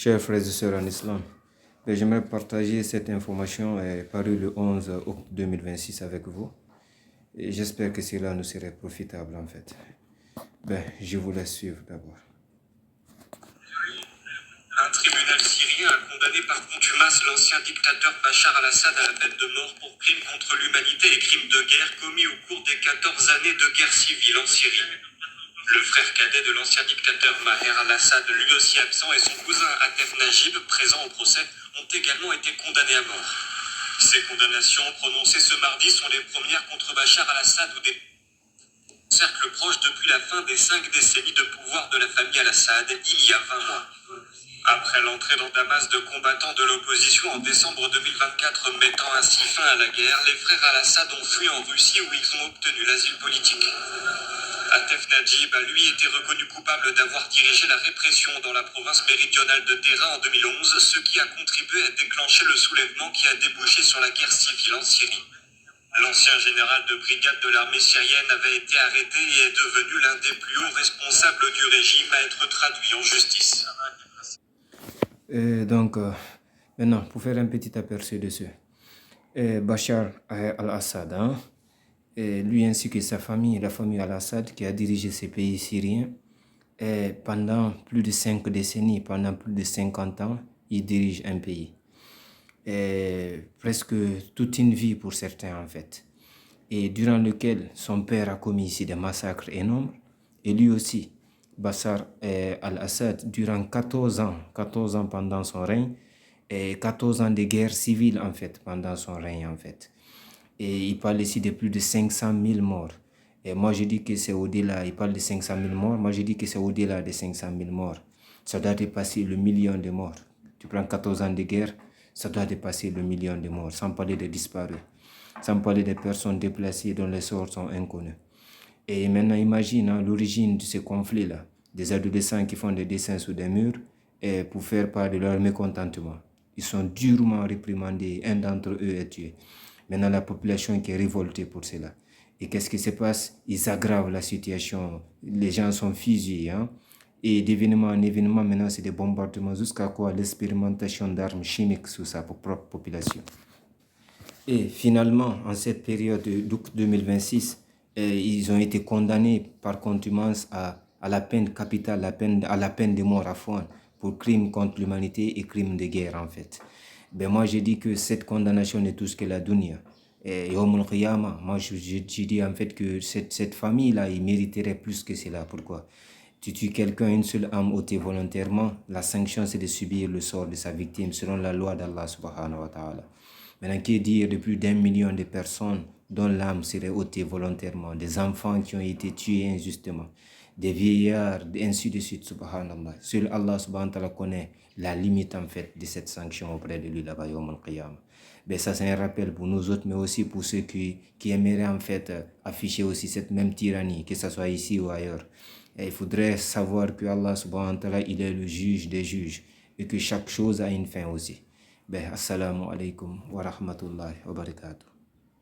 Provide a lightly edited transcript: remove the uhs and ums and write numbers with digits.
Chers frères et sœurs en islam, j'aimerais partager cette information parue le 11 août 2026 avec vous. Et j'espère que cela nous serait profitable en fait. Je vous laisse suivre d'abord. Un tribunal syrien a condamné par contumace l'ancien dictateur Bachar al-Assad à la peine de mort pour crimes contre l'humanité et crimes de guerre commis au cours des 14 années de guerre civile en Syrie. Le frère cadet de l'ancien dictateur Maher al-Assad, lui aussi absent, et son cousin Atef Najib, présent au procès, ont également été condamnés à mort. Ces condamnations, prononcées ce mardi, sont les premières contre Bachar al-Assad ou des cercles proches depuis la fin des 5 décennies de pouvoir de la famille al-Assad, il y a 20 mois. Après l'entrée dans Damas de combattants de l'opposition en décembre 2024 mettant ainsi fin à la guerre, les frères al-Assad ont fui en Russie où ils ont obtenu l'asile politique. Atef Najib a lui été reconnu coupable d'avoir dirigé la répression dans la province méridionale de Dera en 2011, ce qui a contribué à déclencher le soulèvement qui a débouché sur la guerre civile en Syrie. L'ancien général de brigade de l'armée syrienne avait été arrêté et est devenu l'un des plus hauts responsables du régime à être traduit en justice. Maintenant, pour faire un petit aperçu dessus, Bachar al-Assad, lui ainsi que sa famille, la famille al-Assad qui a dirigé ces pays syriens, pendant plus de 5 décennies, pendant plus de 50 ans, il dirige un pays. Presque toute une vie pour certains en fait. Et durant lequel son père a commis ici des massacres énormes, et lui aussi, Bachar al-Assad, durant 14 ans pendant son règne, et 14 ans de guerre civile en fait, pendant son règne en fait. Et il parle ici de plus de 500 000 morts. Et moi je dis que c'est au-delà, il parle de 500 000 morts, moi je dis que c'est au-delà de 500 000 morts. Ça doit dépasser le million de morts. Tu prends 14 ans de guerre, ça doit dépasser le million de morts, sans parler des disparus, sans parler des personnes déplacées dont les sorts sont inconnus. Et maintenant, imagine l'origine de ce conflit-là, des adolescents qui font des dessins sur des murs et pour faire part de leur mécontentement. Ils sont durement réprimandés, un d'entre eux est tué. Maintenant, la population qui est révoltée pour cela. Et qu'est-ce qui se passe? Ils aggravent la situation, les gens sont fusillés. Et d'événement en événement, maintenant, c'est des bombardements jusqu'à quoi l'expérimentation d'armes chimiques sur sa propre population. Et finalement, en cette période d'août 2026, ils ont été condamnés par contumace à la peine capitale, à la peine de mort à fond pour crimes contre l'humanité et crimes de guerre en fait. Moi je dis que cette condamnation ne touche que la dunya. Et Yawmul Qiyamah, moi je dis en fait que cette famille-là, il mériterait plus que cela. Pourquoi? Tu tues quelqu'un, une seule âme ôtée volontairement, la sanction c'est de subir le sort de sa victime selon la loi d'Allah subhanahu wa ta'ala. Maintenant, qui dire de plus d'1 million de personnes dont l'âme serait ôtée volontairement, des enfants qui ont été tués injustement, des vieillards, ainsi de suite, subhanallah. Seul Allah subhanahu wa ta'ala connaît la limite en fait de cette sanction auprès de lui là-bas, Yawm al-Qiyamah. Ça c'est un rappel pour nous autres, mais aussi pour ceux qui aimeraient en fait afficher aussi cette même tyrannie, que ce soit ici ou ailleurs. Et il faudrait savoir que Allah subhanahu wa ta'ala, il est le juge des juges et que chaque chose a une fin aussi. Assalamu alaikum wa rahmatullahi wa barakatuh.